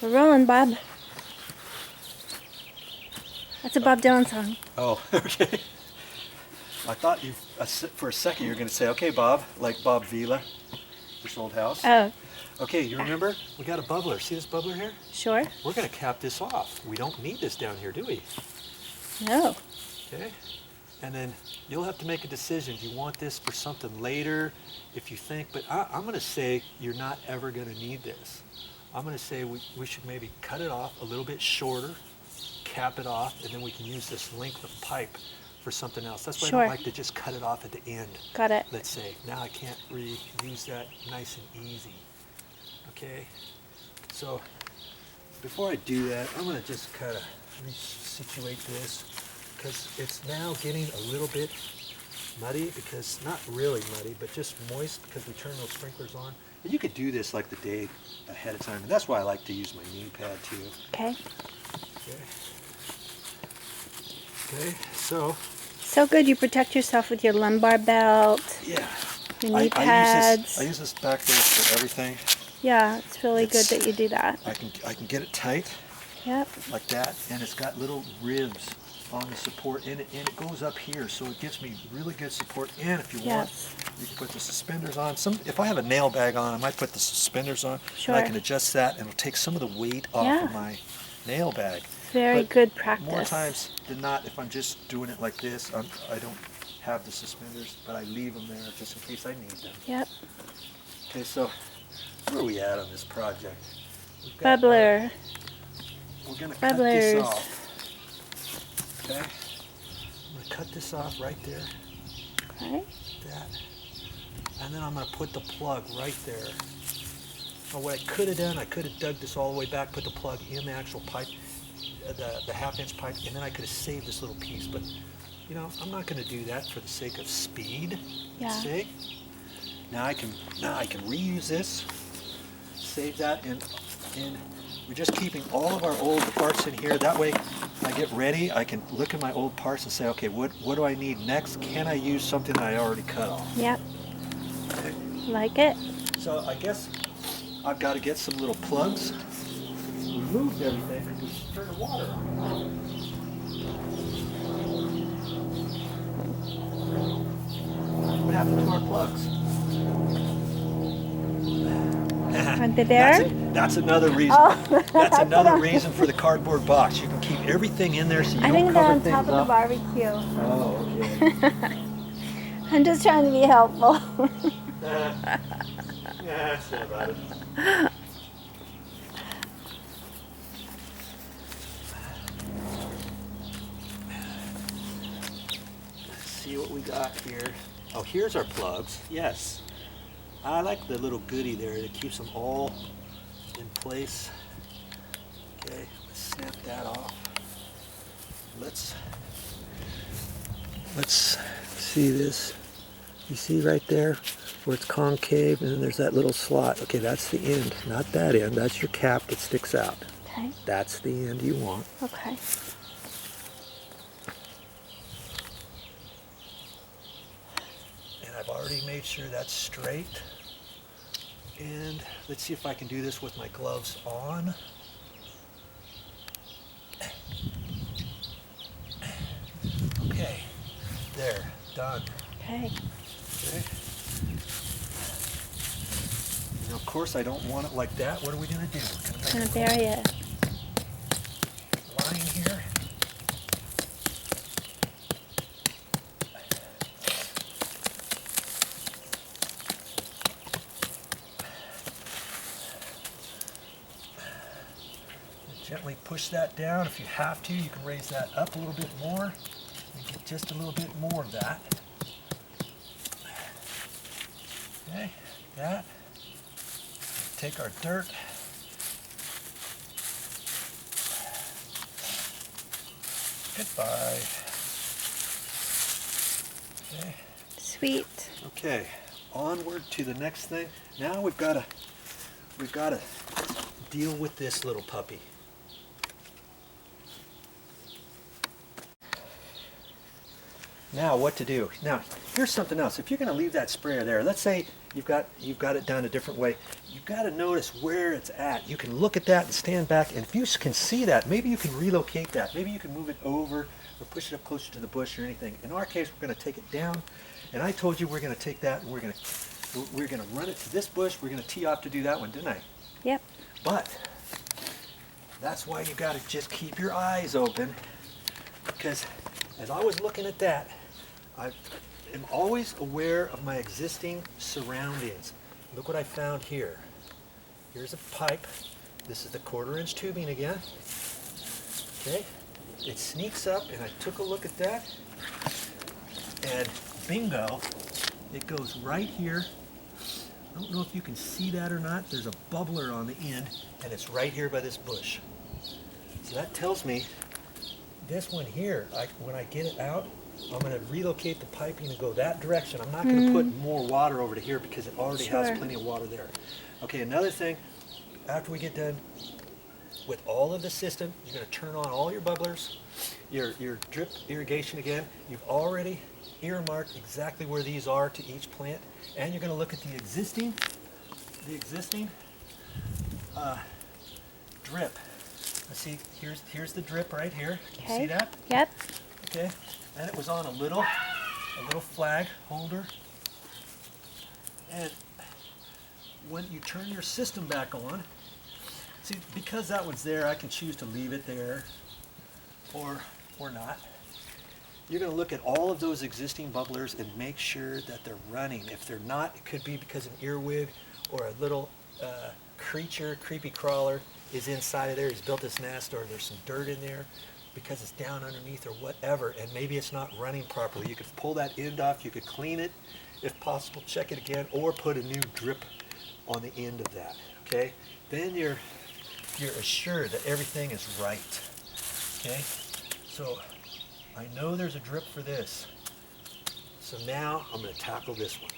We're rolling, Bob. That's a Bob Dylan song. Oh, okay. I thought you, for a second, you were going to say, okay, Bob, like Bob Vila, this old house. Oh. Okay, you remember? We got a bubbler. See this bubbler here? Sure. We're going to cap this off. We don't need this down here, do we? No. Okay. And then you'll have to make a decision. Do you want this for something later, if you think, but I'm going to say you're not ever going to need this. I'm going to say we should maybe cut it off a little bit shorter, cap it off, and then we can use this length of pipe for something else. That's why I don't like to just cut it off at the end. Got it. Let's say. Now I can't reuse that nice and easy. Okay? So before I do that, I'm going to just kind of resituate this because it's now getting a little bit muddy, because not really muddy, but just moist because we turn those sprinklers on. And you could do this like the day ahead of time, and that's why I like to use my knee pad too. Okay. Okay. Okay, so. So good, you protect yourself with your lumbar belt. Yeah. Your knee pads. I use this back there for everything. Yeah, it's really good that you do that. I can get it tight. Yep. Like that, and it's got little ribs on the support in it, and it goes up here, so it gives me really good support. And if you want, you can put the suspenders on. If I have a nail bag on, I might put the suspenders on. Sure. And I can adjust that, and it'll take some of the weight off of my nail bag. Very good practice. More times than not, if I'm just doing it like this, I don't have the suspenders, but I leave them there just in case I need them. Yep. Okay, so where are we at on this project? Bubbler. We're going to cut this off. Okay? I'm going to cut this off right there. Okay. That. And then I'm going to put the plug right there. Now what I could have done, I could have dug this all the way back, put the plug in the actual pipe, the half-inch pipe, and then I could have saved this little piece. But, you know, I'm not going to do that for the sake of speed. Yeah. See? Now I can reuse this, save that, and we're just keeping all of our old parts in here. That way, I get ready, I can look at my old parts and say, okay, what do I need next? Can I use something that I already cut off? Yep. Okay. Like it. So I guess I've got to get some little plugs. We moved everything because we should turn the water on. What happened to our plugs? Aren't they there? That's another reason. Oh. That's another reason for the cardboard box. You can keep everything in there so you don't cover things up. I think they're on top of the barbecue. Oh, okay. I'm just trying to be helpful. Yeah, that's not about it. Let's see what we got here. Oh, here's our plugs. Yes. I like the little goodie there that keeps them all in place. Okay, let's snap that off. Let's see this. You see right there where it's concave, and then there's that little slot. Okay, that's the end, not that end. That's your cap that sticks out. Okay. That's the end you want. Okay. And I've already made sure that's straight. And let's see if I can do this with my gloves on. Okay, there, done. Okay. Okay. And of course I don't want it like that. What are we going to do? I'm going to bury it. Line here. Gently push that down. If you have to, you can raise that up a little bit more and get just a little bit more of that. Okay, that. Take our dirt. Goodbye. Okay. Sweet. Okay, onward to the next thing. Now we've got to deal with this little puppy. Now what to do. Now here's something else. If you're going to leave that sprayer there, let's say you've got it done a different way, you've got to notice where it's at. You can look at that and stand back, and if you can see that, maybe you can relocate that. Maybe you can move it over or push it up closer to the bush or anything. In our case, we're going to take it down, and I told you we're going to take that and we're going to run it to this bush. We're going to tee off to do that one, didn't I? Yep. But that's why you got to just keep your eyes open, because as I was looking at that, I am always aware of my existing surroundings. Look what I found here. Here's a pipe. This is the 1/4 inch tubing again. Okay, it sneaks up, and I took a look at that, and bingo, it goes right here. I don't know if you can see that or not. There's a bubbler on the end, and it's right here by this bush. So that tells me this one here, when I get it out, I'm going to relocate the piping and go that direction. I'm not going to put more water over to here because it already has plenty of water there. Okay, another thing, after we get done with all of the system, you're going to turn on all your bubblers, your drip irrigation again. You've already earmarked exactly where these are to each plant, and you're going to look at the existing drip. Let's see, here's the drip right here. Can you see that? Yep. Okay, and it was on a little flag holder. And when you turn your system back on, see, because that one's there, I can choose to leave it there or not. You're going to look at all of those existing bubblers and make sure that they're running. If they're not, it could be because an earwig or a little creepy crawler is inside of there. He's built his nest, or there's some dirt in there because it's down underneath or whatever, and maybe it's not running properly. You could pull that end off, you could clean it if possible, check it again, or put a new drip on the end of that. Okay, then you're assured that everything is right. Okay, so I know there's a drip for this, so now I'm going to tackle this one.